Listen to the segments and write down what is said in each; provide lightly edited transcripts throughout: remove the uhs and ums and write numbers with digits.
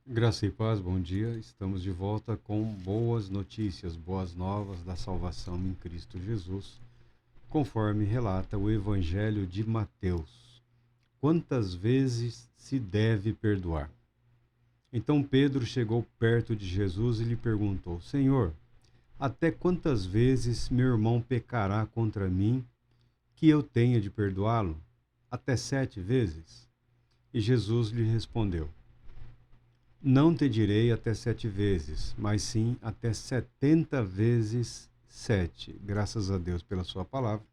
Graça e paz, bom dia. Estamos de volta com boas notícias, boas novas da salvação em Cristo Jesus, conforme relata o Evangelho de Mateus. Quantas vezes se deve perdoar? Então Pedro chegou perto de Jesus e lhe perguntou: Senhor, até quantas vezes meu irmão pecará contra mim que eu tenha de perdoá-lo? Até 7 vezes? E Jesus lhe respondeu: Não te direi até 7 vezes, mas sim até 70 vezes 7. Graças a Deus pela sua palavra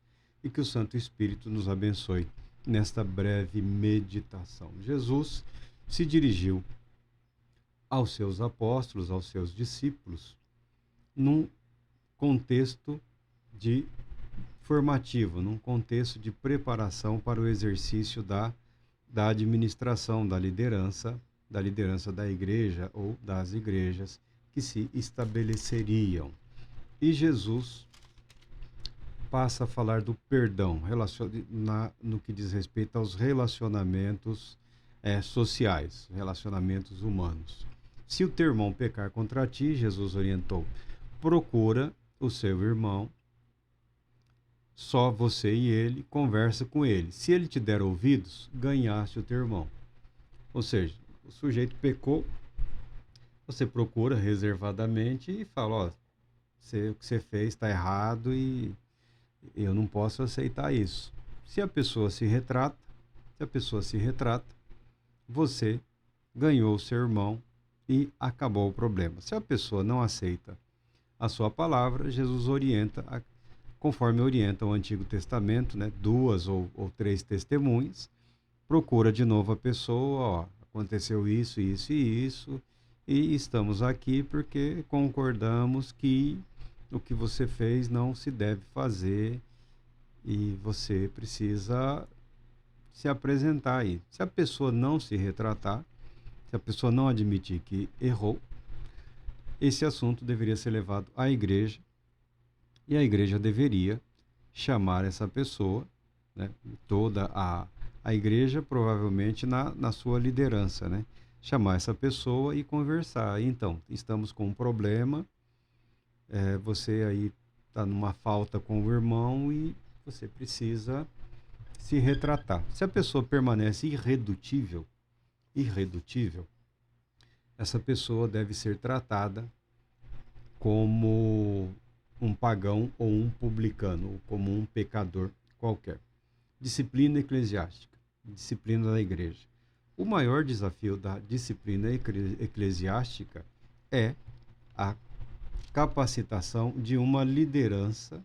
e que o Santo Espírito nos abençoe nesta breve meditação. Jesus se dirigiu aos seus apóstolos, aos seus discípulos, num contexto de formativo, num contexto de preparação para o exercício da administração, da liderança da igreja ou das igrejas que se estabeleceriam. E Jesus passa a falar do perdão no que diz respeito aos relacionamentos sociais, relacionamentos humanos. Se o teu irmão pecar contra ti, Jesus orientou, procura o seu irmão, só você e ele, conversa com ele. Se ele te der ouvidos, ganhaste o teu irmão. Ou seja, o sujeito pecou, você procura reservadamente e fala, ó, o que você fez está errado e eu não posso aceitar isso. Se a pessoa se retrata, se a pessoa se retrata, você ganhou o seu irmão e acabou o problema. Se a pessoa não aceita a sua palavra, Jesus orienta, conforme orienta o Antigo Testamento, né, 2 ou 3 testemunhas, procura de novo a pessoa, ó, aconteceu isso, isso e isso, e estamos aqui porque concordamos que o que você fez não se deve fazer e você precisa se apresentar aí. Se a pessoa não se retratar, se a pessoa não admitir que errou, esse assunto deveria ser levado à igreja e a igreja deveria chamar essa pessoa, né, toda a igreja, provavelmente na sua liderança, né, chamar essa pessoa e conversar. Então, estamos com um problema, você aí está numa falta com o irmão e você precisa se retratar. Se a pessoa permanece irredutível, essa pessoa deve ser tratada como um pagão ou um publicano, ou como um pecador qualquer. Disciplina eclesiástica, disciplina da igreja. O maior desafio da disciplina eclesiástica é a capacitação de uma liderança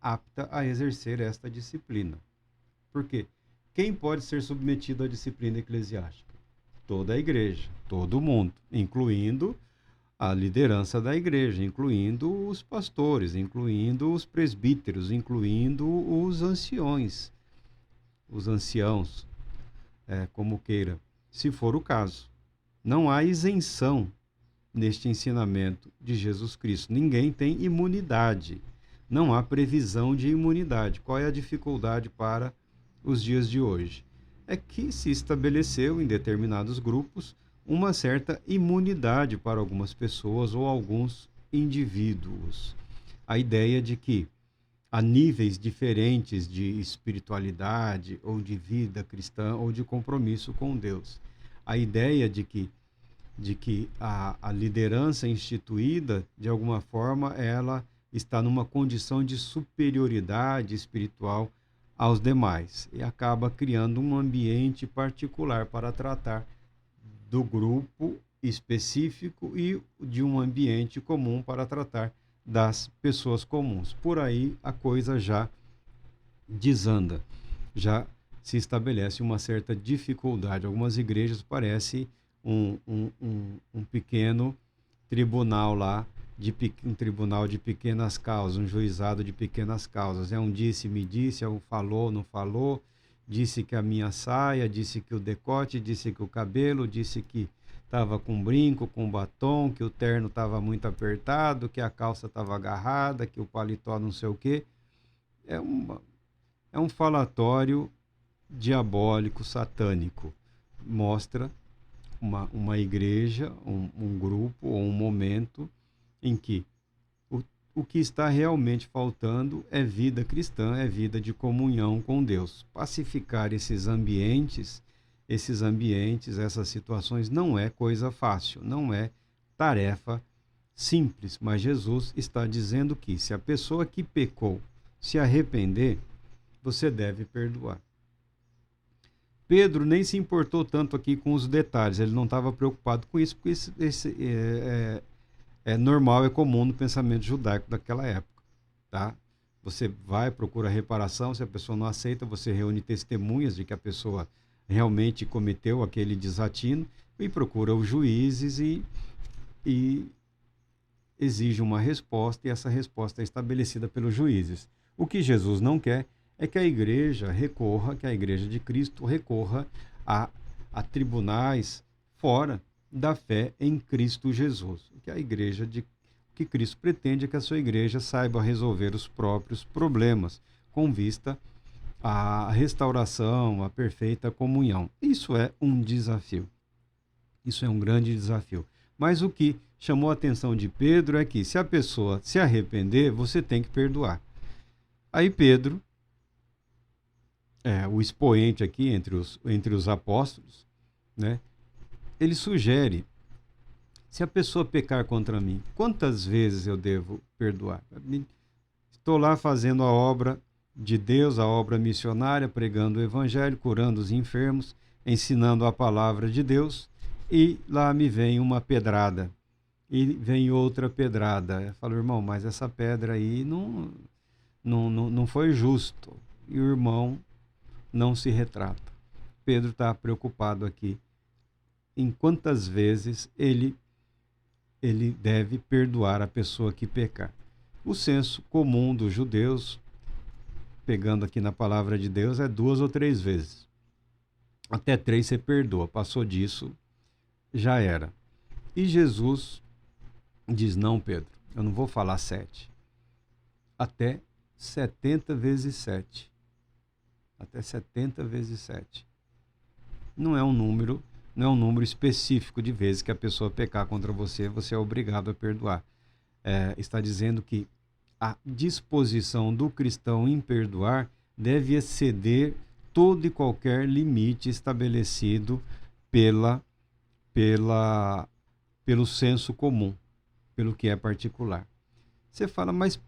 apta a exercer esta disciplina. Por quê? Quem pode ser submetido à disciplina eclesiástica? Toda a igreja, todo mundo, incluindo a liderança da igreja, incluindo os pastores, incluindo os presbíteros, incluindo os anciãos, como queira, se for o caso. Não há isenção neste ensinamento de Jesus Cristo. Ninguém tem imunidade. Não há previsão de imunidade. Qual é a dificuldade para os dias de hoje? É que se estabeleceu em determinados grupos uma certa imunidade para algumas pessoas ou alguns indivíduos. A ideia de que há níveis diferentes de espiritualidade ou de vida cristã ou de compromisso com Deus. A ideia de que a liderança instituída, de alguma forma, ela está numa condição de superioridade espiritual aos demais e acaba criando um ambiente particular para tratar do grupo específico e de um ambiente comum para tratar das pessoas comuns. Por aí a coisa já desanda, já se estabelece uma certa dificuldade. Algumas igrejas parecem um pequeno tribunal lá, um tribunal de pequenas causas, um juizado de pequenas causas. É um disse-me disse, é um falou, não falou, disse que a minha saia, disse que o decote, disse que o cabelo, disse que estava com brinco, com batom, que o terno estava muito apertado, que a calça estava agarrada, que o paletó não sei o quê. É, uma, é um falatório diabólico, satânico. Mostra uma igreja, um grupo ou um momento em que o que está realmente faltando é vida cristã, é vida de comunhão com Deus. Pacificar esses ambientes, essas situações, não é coisa fácil, não é tarefa simples. Mas Jesus está dizendo que se a pessoa que pecou se arrepender, você deve perdoar. Pedro nem se importou tanto aqui com os detalhes, ele não estava preocupado com isso, porque esse é normal, é comum no pensamento judaico daquela época, tá? Você vai, procura reparação, se a pessoa não aceita, você reúne testemunhas de que a pessoa realmente cometeu aquele desatino e procura os juízes e exige uma resposta, e essa resposta é estabelecida pelos juízes. O que Jesus não quer é que a igreja recorra, que a igreja de Cristo recorra a tribunais fora da fé em Cristo Jesus. O que Cristo pretende é que a sua igreja saiba resolver os próprios problemas, com vista à restauração, à perfeita comunhão. Isso é um desafio. Isso é um grande desafio. Mas o que chamou a atenção de Pedro é que, se a pessoa se arrepender, você tem que perdoar. Aí Pedro, o expoente aqui entre os apóstolos, né, ele sugere: se a pessoa pecar contra mim, quantas vezes eu devo perdoar? Estou lá fazendo a obra de Deus, a obra missionária, pregando o evangelho, curando os enfermos, ensinando a palavra de Deus, e lá me vem uma pedrada, e vem outra pedrada. Eu falo: irmão, mas essa pedra aí não foi justo. E o irmão não se retrata. Pedro está preocupado aqui em quantas vezes ele deve perdoar a pessoa que pecar. O senso comum dos judeus, pegando aqui na palavra de Deus, é 2 ou 3 vezes. Até 3 você perdoa. Passou disso, já era. E Jesus diz: não, Pedro, eu não vou falar 7. Até 70 vezes 7. Até 70 vezes 7. Não é um número específico de vezes que a pessoa pecar contra você, você é obrigado a perdoar. Está dizendo que a disposição do cristão em perdoar deve exceder todo e qualquer limite estabelecido pelo senso comum, pelo que é particular. Você fala: mas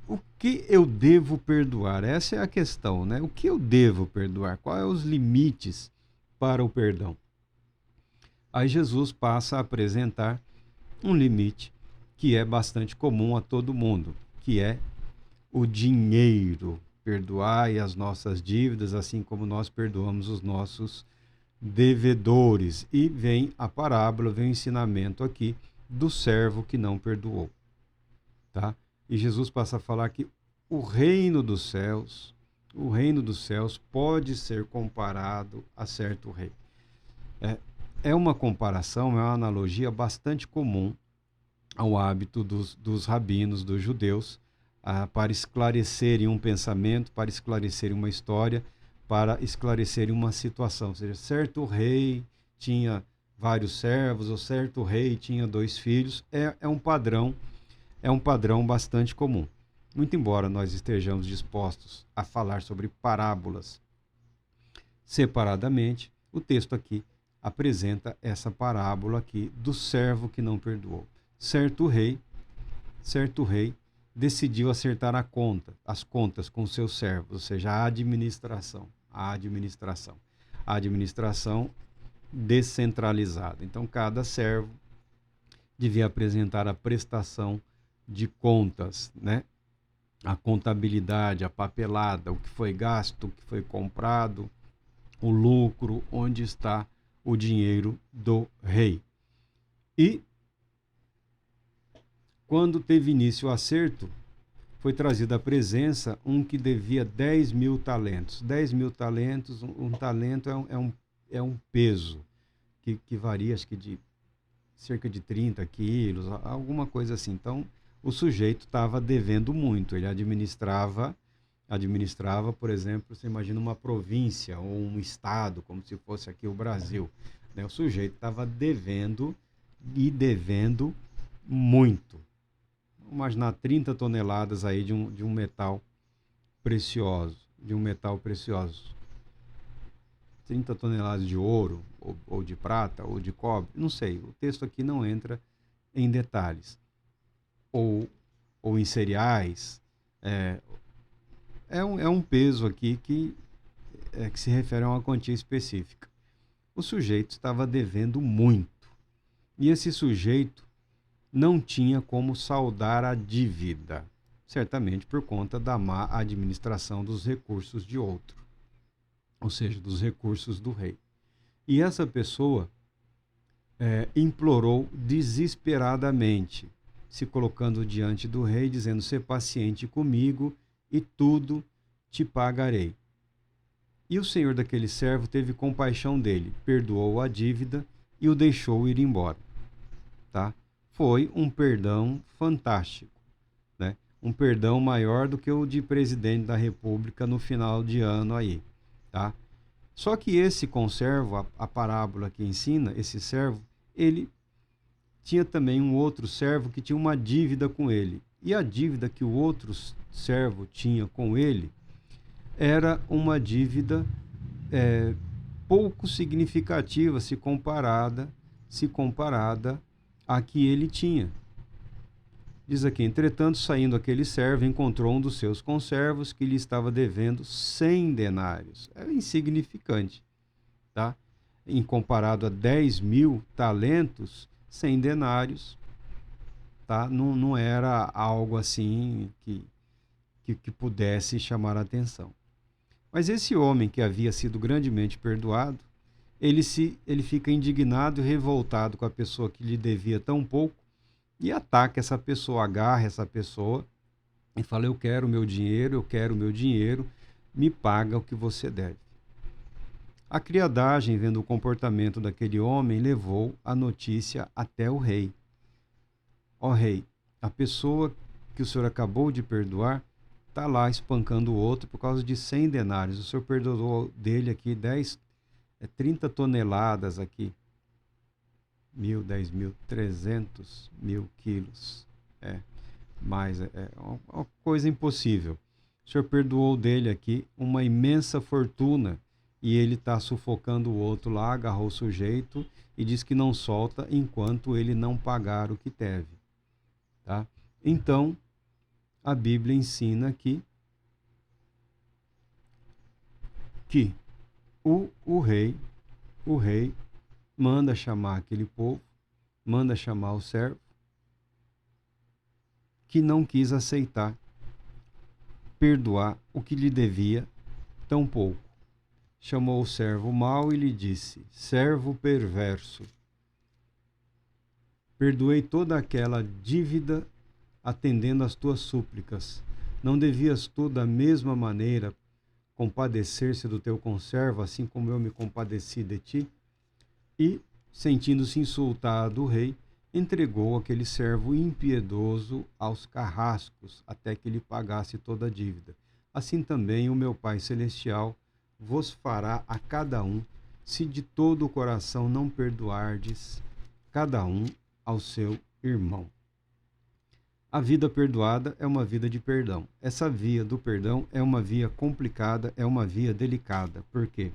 o que eu devo perdoar? Essa é a questão, né? O que eu devo perdoar? Quais são os limites para o perdão? Aí Jesus passa a apresentar um limite que é bastante comum a todo mundo, que é o dinheiro. Perdoai as nossas dívidas, assim como nós perdoamos os nossos devedores. E vem a parábola, vem o ensinamento aqui do servo que não perdoou, tá? E Jesus passa a falar que o reino dos céus pode ser comparado a certo rei. É uma comparação, é uma analogia bastante comum ao hábito dos rabinos, dos judeus, para esclarecerem um pensamento, para esclarecerem uma história, para esclarecerem uma situação. Ou seja, certo rei tinha vários servos, ou certo rei tinha 2 filhos. É um padrão bastante comum. Muito embora nós estejamos dispostos a falar sobre parábolas separadamente, o texto aqui apresenta essa parábola aqui do servo que não perdoou. Certo rei decidiu acertar as contas com seus servos, ou seja, a administração descentralizada. Então, cada servo devia apresentar a prestação de contas, né? A contabilidade, a papelada, o que foi gasto, o que foi comprado, o lucro, onde está o dinheiro do rei. E quando teve início o acerto, foi trazido à presença um que devia 10.000 talentos. 10.000 talentos, um talento é um peso que varia, acho que de cerca de 30 quilos, alguma coisa assim. Então, o sujeito estava devendo muito. Ele administrava, por exemplo, você imagina uma província ou um estado, como se fosse aqui o Brasil. né? O sujeito estava devendo e devendo muito. Vamos imaginar 30 toneladas aí de um metal precioso, 30 toneladas de ouro, ou de prata, ou de cobre, não sei. O texto aqui não entra em detalhes. Ou em cereais. É um peso aqui que se refere a uma quantia específica. O sujeito estava devendo muito. E esse sujeito não tinha como saldar a dívida, certamente por conta da má administração dos recursos de outro, ou seja, dos recursos do rei. E essa pessoa implorou desesperadamente, se colocando diante do rei, dizendo: "Sê paciente comigo e tudo te pagarei." E o senhor daquele servo teve compaixão dele, perdoou a dívida e o deixou ir embora. Tá? Foi um perdão fantástico, né? Um perdão maior do que o de presidente da República no final de ano aí, tá? Só que esse conservo, a parábola que ensina, esse servo, ele tinha também um outro servo que tinha uma dívida com ele. E a dívida que o outro servo tinha com ele era uma dívida pouco significativa se comparada à que ele tinha. Diz aqui: entretanto, saindo aquele servo, encontrou um dos seus conservos que lhe estava devendo 100 denários. É insignificante, tá? Em comparado a 10.000 talentos, 100 denários, tá? Não era algo assim que pudesse chamar a atenção. Mas esse homem que havia sido grandemente perdoado, ele fica indignado e revoltado com a pessoa que lhe devia tão pouco e ataca essa pessoa, agarra essa pessoa e fala: eu quero o meu dinheiro, me paga o que você deve. A criadagem, vendo o comportamento daquele homem, levou a notícia até o rei. Ó rei, a pessoa que o senhor acabou de perdoar está lá espancando o outro por causa de 100 denários. O senhor perdoou dele aqui 30 toneladas aqui. 1.000, 10.000, 300.000 quilos. Mas é uma coisa impossível. O senhor perdoou dele aqui uma imensa fortuna e ele está sufocando o outro lá, agarrou o sujeito e diz que não solta enquanto ele não pagar o que deve. Tá? Então, a Bíblia ensina aqui que o rei manda chamar aquele povo, manda chamar o servo, que não quis aceitar perdoar o que lhe devia tão pouco. Chamou o servo mau e lhe disse: servo perverso, perdoei toda aquela dívida atendendo às tuas súplicas. Não devias tu, da mesma maneira, compadecer-se do teu conservo, assim como eu me compadeci de ti? E, sentindo-se insultado, o rei entregou aquele servo impiedoso aos carrascos, até que lhe pagasse toda a dívida. Assim também o meu Pai Celestial vos fará a cada um, se de todo o coração não perdoardes cada um ao seu irmão. A vida perdoada é uma vida de perdão. Essa via do perdão é uma via complicada, é uma via delicada. Por quê?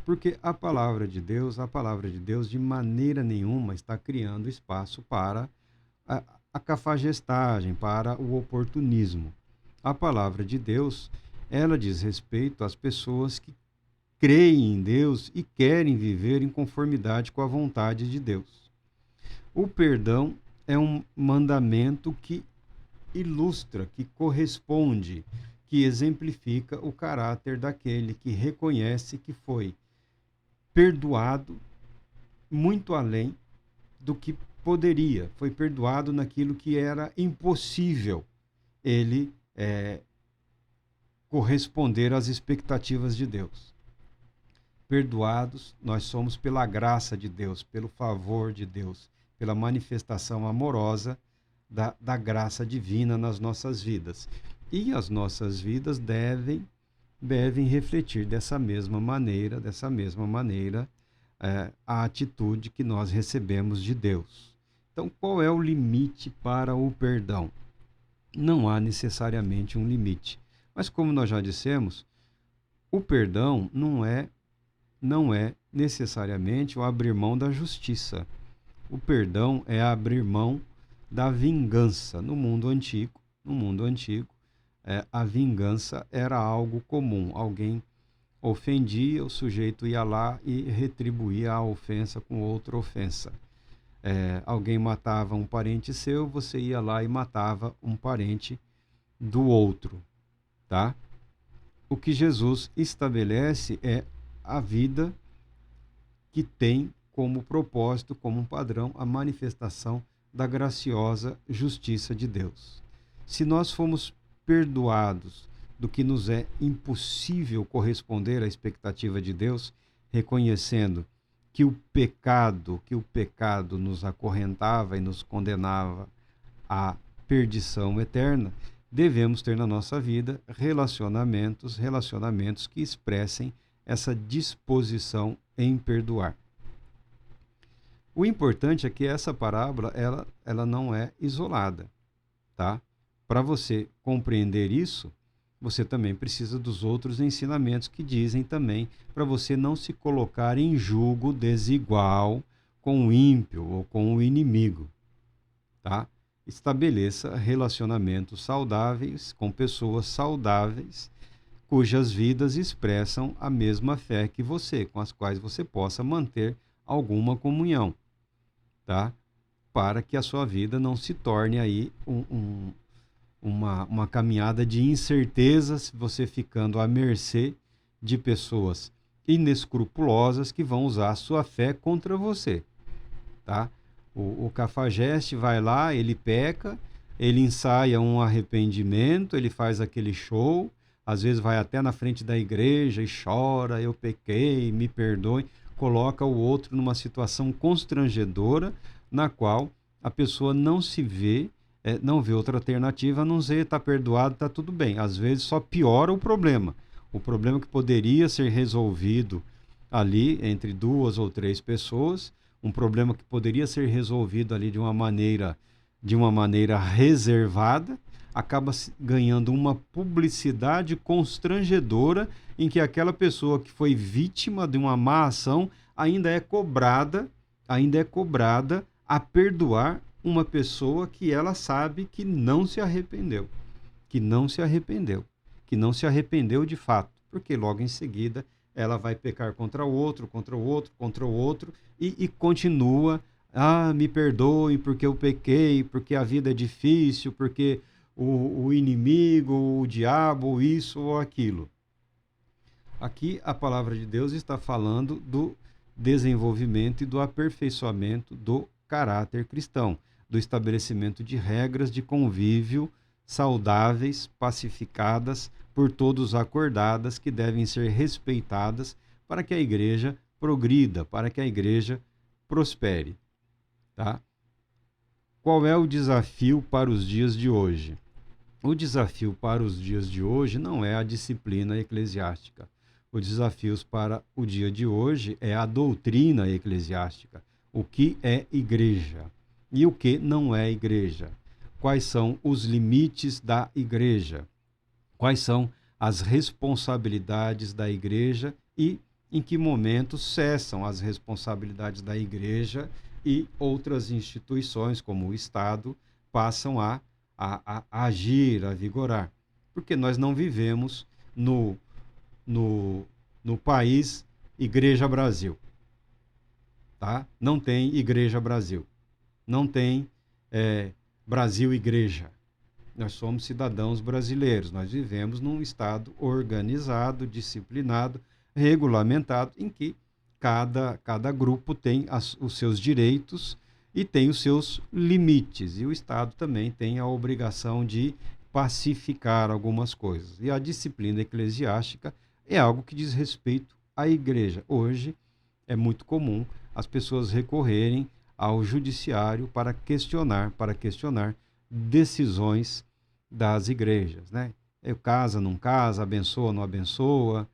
Porque a palavra de Deus, de maneira nenhuma está criando espaço para a cafajestagem, para o oportunismo. A palavra de Deus, ela diz respeito às pessoas que creem em Deus e querem viver em conformidade com a vontade de Deus. O perdão é um mandamento que ilustra, que corresponde, que exemplifica o caráter daquele que reconhece que foi perdoado muito além do que poderia, foi perdoado naquilo que era impossível ele corresponder às expectativas de Deus. Perdoados, nós somos pela graça de Deus, pelo favor de Deus, pela manifestação amorosa da graça divina nas nossas vidas. E as nossas vidas devem refletir dessa mesma maneira a atitude que nós recebemos de Deus. Então, qual é o limite para o perdão? Não há necessariamente um limite. Mas como nós já dissemos, o perdão não é necessariamente o abrir mão da justiça. O perdão é abrir mão da vingança. No mundo antigo, a vingança era algo comum. Alguém ofendia, o sujeito ia lá e retribuía a ofensa com outra ofensa. Alguém matava um parente seu, você ia lá e matava um parente do outro, tá? O que Jesus estabelece é a vida que tem como propósito, como um padrão, a manifestação da graciosa justiça de Deus. Se nós fomos perdoados do que nos é impossível corresponder à expectativa de Deus, reconhecendo que o pecado nos acorrentava e nos condenava à perdição eterna, devemos ter na nossa vida relacionamentos que expressem essa disposição em perdoar. O importante é que essa parábola ela não é isolada, tá? Para você compreender isso, você também precisa dos outros ensinamentos que dizem também para você não se colocar em julgo desigual com o ímpio ou com o inimigo, tá? Estabeleça relacionamentos saudáveis com pessoas saudáveis, cujas vidas expressam a mesma fé que você, com as quais você possa manter alguma comunhão, tá? Para que a sua vida não se torne aí uma caminhada de incertezas, você ficando à mercê de pessoas inescrupulosas que vão usar a sua fé contra você, tá? O cafajeste vai lá, ele peca, ele ensaia um arrependimento, ele faz aquele show, às vezes vai até na frente da igreja e chora, eu pequei, me perdoe, coloca o outro numa situação constrangedora, na qual a pessoa não se vê, não vê outra alternativa, a não ser está perdoado, está tudo bem. Às vezes só piora o problema. O problema que poderia ser resolvido ali entre 2 ou 3 pessoas, um problema que poderia ser resolvido ali de uma maneira reservada, acaba ganhando uma publicidade constrangedora em que aquela pessoa que foi vítima de uma má ação ainda é cobrada a perdoar uma pessoa que ela sabe que não se arrependeu, que não se arrependeu de fato, porque logo em seguida ela vai pecar contra o outro e continua, me perdoe porque eu pequei, porque a vida é difícil, porque o inimigo, o diabo, isso ou aquilo. Aqui a palavra de Deus está falando do desenvolvimento e do aperfeiçoamento do caráter cristão, do estabelecimento de regras de convívio saudáveis, pacificadas, por todos acordadas, que devem ser respeitadas para que a igreja progrida, para que a igreja prospere, tá? Qual é o desafio para os dias de hoje? O desafio para os dias de hoje não é a disciplina eclesiástica. O desafio para o dia de hoje é a doutrina eclesiástica. O que é igreja e o que não é igreja? Quais são os limites da igreja? Quais são as responsabilidades da igreja e em que momento cessam as responsabilidades da igreja e outras instituições, como o Estado, passam a agir, a vigorar? Porque nós não vivemos no país Igreja Brasil, tá? Não tem Igreja Brasil, não tem Brasil Igreja. Nós somos cidadãos brasileiros, nós vivemos num Estado organizado, disciplinado, regulamentado, em que cada grupo tem os seus direitos e tem os seus limites, e o Estado também tem a obrigação de pacificar algumas coisas. E a disciplina eclesiástica é algo que diz respeito à igreja. Hoje é muito comum as pessoas recorrerem ao judiciário para questionar decisões das igrejas, né? Casa, não casa, abençoa, não abençoa,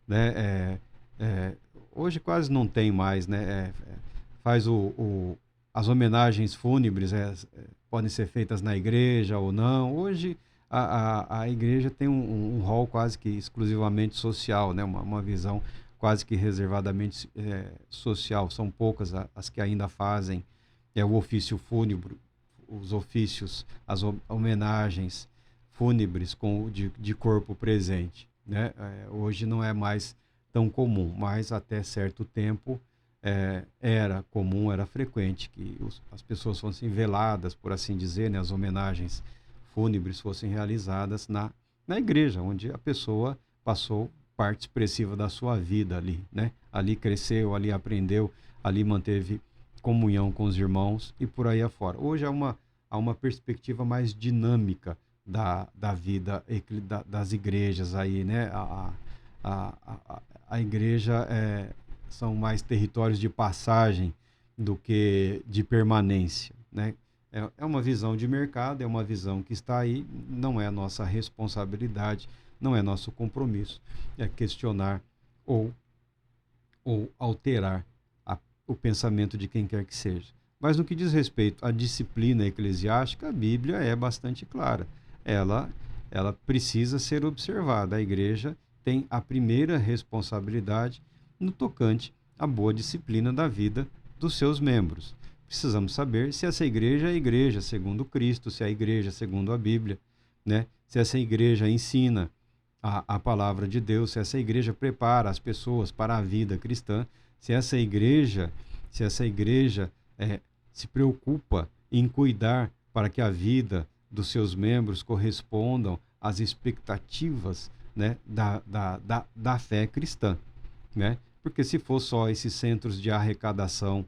né? hoje quase não tem mais, né? Faz as homenagens fúnebres, podem ser feitas na igreja ou não. Hoje a igreja tem um rol quase que exclusivamente social, né? Uma visão quase que reservadamente social. São poucas as que ainda fazem o ofício fúnebre, os ofícios, as homenagens fúnebres de corpo presente, né? Hoje não é mais tão comum, mas até certo tempo era comum, era frequente que as pessoas fossem veladas, por assim dizer, né? As homenagens fúnebres fossem realizadas na igreja, onde a pessoa passou parte expressiva da sua vida ali, né? Ali cresceu, ali aprendeu, ali manteve comunhão com os irmãos e por aí afora. Hoje há uma perspectiva mais dinâmica da vida das igrejas aí, né? A igreja são mais territórios de passagem do que de permanência, né? É uma visão de mercado, é uma visão que está aí, não é nossa responsabilidade, não é nosso compromisso, é questionar ou alterar o pensamento de quem quer que seja. Mas no que diz respeito à disciplina eclesiástica, a Bíblia é bastante clara. Ela precisa ser observada. A igreja tem a primeira responsabilidade no tocante à boa disciplina da vida dos seus membros. Precisamos saber se essa igreja é a igreja segundo Cristo, se é a igreja segundo a Bíblia, né? Se essa igreja ensina a palavra de Deus, se essa igreja prepara as pessoas para a vida cristã, se essa igreja se preocupa em cuidar para que a vida dos seus membros correspondam às expectativas, né, da fé cristã, né? Porque se for só esses centros de arrecadação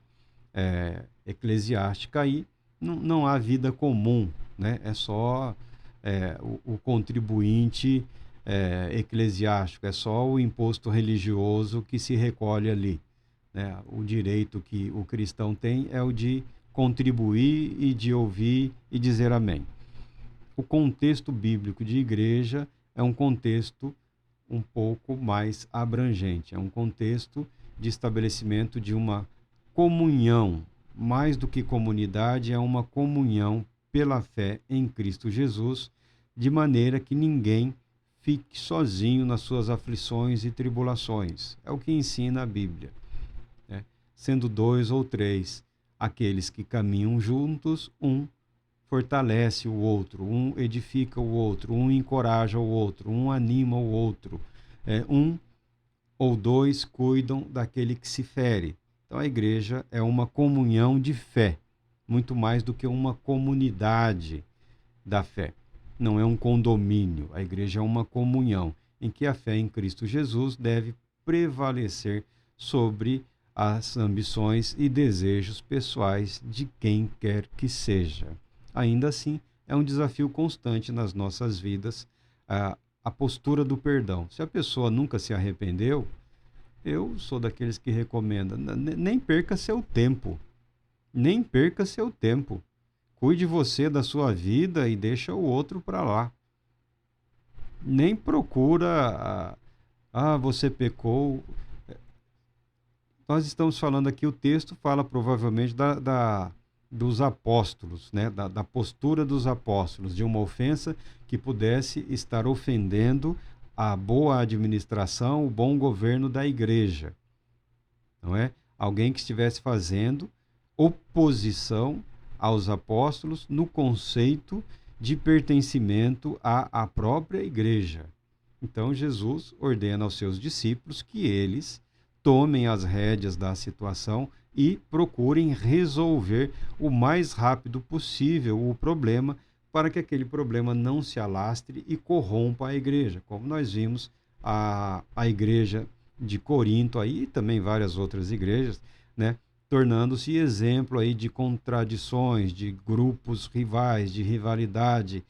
eclesiástica, aí não há vida comum, né? É só o contribuinte eclesiástico, é só o imposto religioso que se recolhe ali, né? O direito que o cristão tem é o de contribuir e de ouvir e dizer amém. O contexto bíblico de igreja é um contexto um pouco mais abrangente, é um contexto de estabelecimento de uma comunhão, mais do que comunidade, é uma comunhão pela fé em Cristo Jesus, de maneira que ninguém fique sozinho nas suas aflições e tribulações. É o que ensina a Bíblia, né? Sendo 2 ou 3 aqueles que caminham juntos, um fortalece o outro, um edifica o outro, um encoraja o outro, um anima o outro, um ou 2 cuidam daquele que se fere. Então a igreja é uma comunhão de fé, muito mais do que uma comunidade da fé. Não é um condomínio, a igreja é uma comunhão em que a fé em Cristo Jesus deve prevalecer sobre as ambições e desejos pessoais de quem quer que seja. Ainda assim, é um desafio constante nas nossas vidas a postura do perdão. Se a pessoa nunca se arrependeu, eu sou daqueles que recomenda, nem perca seu tempo. Nem perca seu tempo. Cuide você da sua vida e deixa o outro para lá. Nem procura, você pecou. Nós estamos falando aqui, o texto fala provavelmente dos apóstolos, né? Da postura dos apóstolos, de uma ofensa que pudesse estar ofendendo a boa administração, o bom governo da igreja. Não é? Alguém que estivesse fazendo oposição aos apóstolos no conceito de pertencimento à própria igreja. Então Jesus ordena aos seus discípulos que eles tomem as rédeas da situação e procurem resolver o mais rápido possível o problema, para que aquele problema não se alastre e corrompa a igreja, como nós vimos a igreja de Corinto aí, e também várias outras igrejas, né, tornando-se exemplo aí de contradições, de grupos rivais, de rivalidade,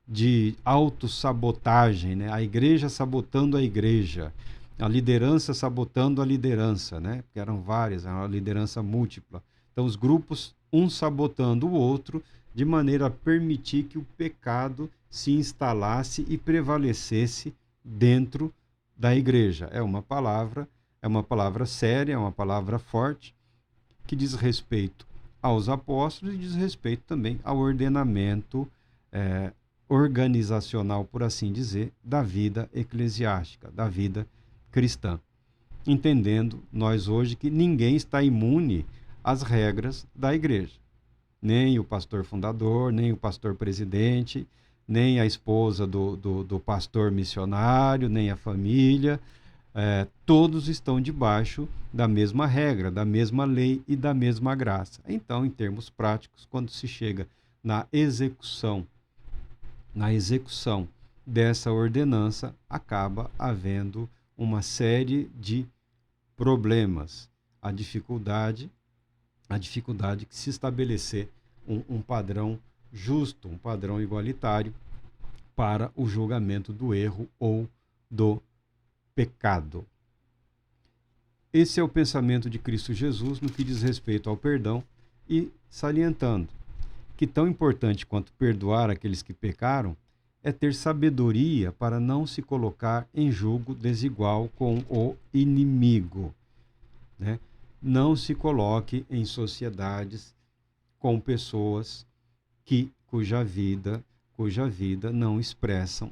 de autossabotagem, né? A igreja sabotando a igreja, a liderança sabotando a liderança, né? Porque eram várias, era uma liderança múltipla. Então, os grupos, um sabotando o outro, de maneira a permitir que o pecado se instalasse e prevalecesse dentro da igreja. É uma palavra é uma palavra séria, é uma palavra forte, que diz respeito aos apóstolos e diz respeito também ao ordenamento organizacional, por assim dizer, da vida eclesiástica, da vida cristã. Entendendo nós hoje que ninguém está imune às regras da igreja. Nem o pastor fundador, nem o pastor presidente, nem a esposa do pastor missionário, nem a família. Todos estão debaixo da mesma regra, da mesma lei e da mesma graça. Então, em termos práticos, quando se chega na execução dessa ordenança, acaba havendo uma série de problemas. A dificuldade que se estabelecer um padrão justo, um padrão igualitário para o julgamento do erro ou do pecado. Esse é o pensamento de Cristo Jesus no que diz respeito ao perdão e salientando que tão importante quanto perdoar aqueles que pecaram é ter sabedoria para não se colocar em julgo desigual com o inimigo, né? Não se coloque em sociedades com pessoas cuja vida não expressam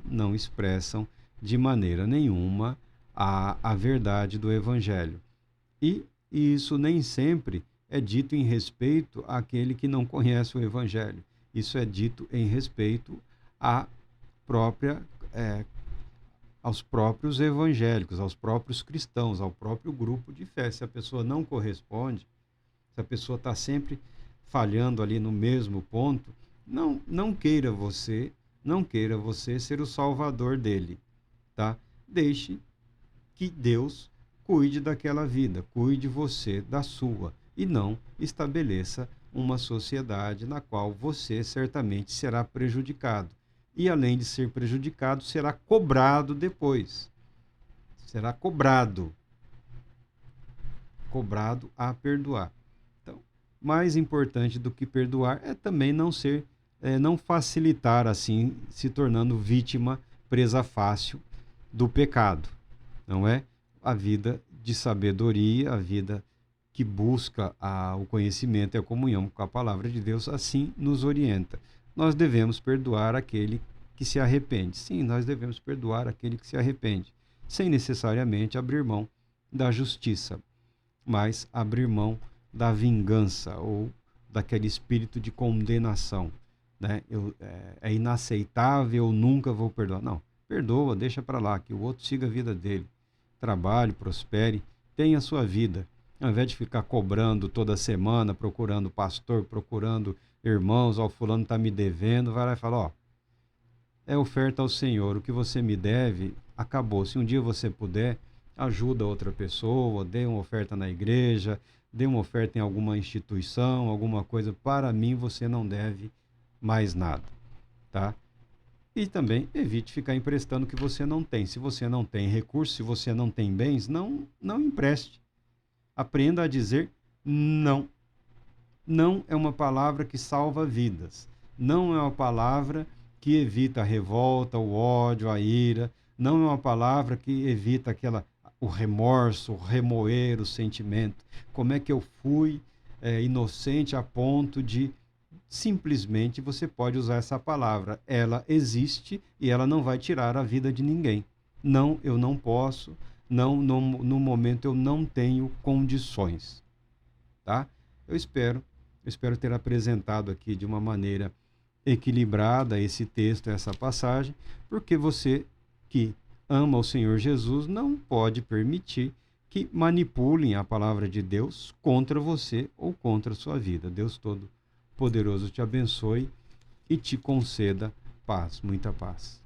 de maneira nenhuma a verdade do Evangelho. E isso nem sempre é dito em respeito àquele que não conhece o Evangelho. Isso é dito em respeito aos próprios evangélicos, aos próprios cristãos, ao próprio grupo de fé. Se a pessoa não corresponde, se a pessoa está sempre falhando ali no mesmo ponto, não queira você ser o salvador dele, tá? Deixe que Deus cuide daquela vida, cuide você da sua, e não estabeleça uma sociedade na qual você certamente será prejudicado. E além de ser prejudicado, será cobrado depois. Será cobrado a perdoar. Então, mais importante do que perdoar é também não facilitar assim, se tornando vítima, presa fácil do pecado. Não é? A vida de sabedoria, a vida que busca o conhecimento e a comunhão com a palavra de Deus, assim nos orienta. Nós devemos perdoar aquele que se arrepende. Sim, nós devemos perdoar aquele que se arrepende, sem necessariamente abrir mão da justiça, mas abrir mão da vingança ou daquele espírito de condenação, né? É inaceitável, eu nunca vou perdoar. Não, perdoa, deixa para lá, que o outro siga a vida dele. Trabalhe, prospere, tenha a sua vida. Ao invés de ficar cobrando toda semana, procurando pastor, procurando irmãos, ó, fulano está me devendo, vai lá e fala, ó, é oferta ao Senhor, o que você me deve, acabou. Se um dia você puder, ajuda outra pessoa, dê uma oferta na igreja, dê uma oferta em alguma instituição, alguma coisa, para mim você não deve mais nada, tá? E também evite ficar emprestando o que você não tem. Se você não tem recursos, se você não tem bens, não empreste. Aprenda a dizer não. Não é uma palavra que salva vidas. Não é uma palavra que evita a revolta, o ódio, a ira. Não é uma palavra que evita o remorso, o remoer o sentimento. Como é que eu fui inocente a ponto de simplesmente você pode usar essa palavra. Ela existe e ela não vai tirar a vida de ninguém. Não, eu não posso. Não, no momento eu não tenho condições, tá? Eu espero ter apresentado aqui de uma maneira equilibrada esse texto, essa passagem, porque você que ama o Senhor Jesus não pode permitir que manipulem a palavra de Deus contra você ou contra a sua vida. Deus Todo-Poderoso te abençoe e te conceda paz, muita paz.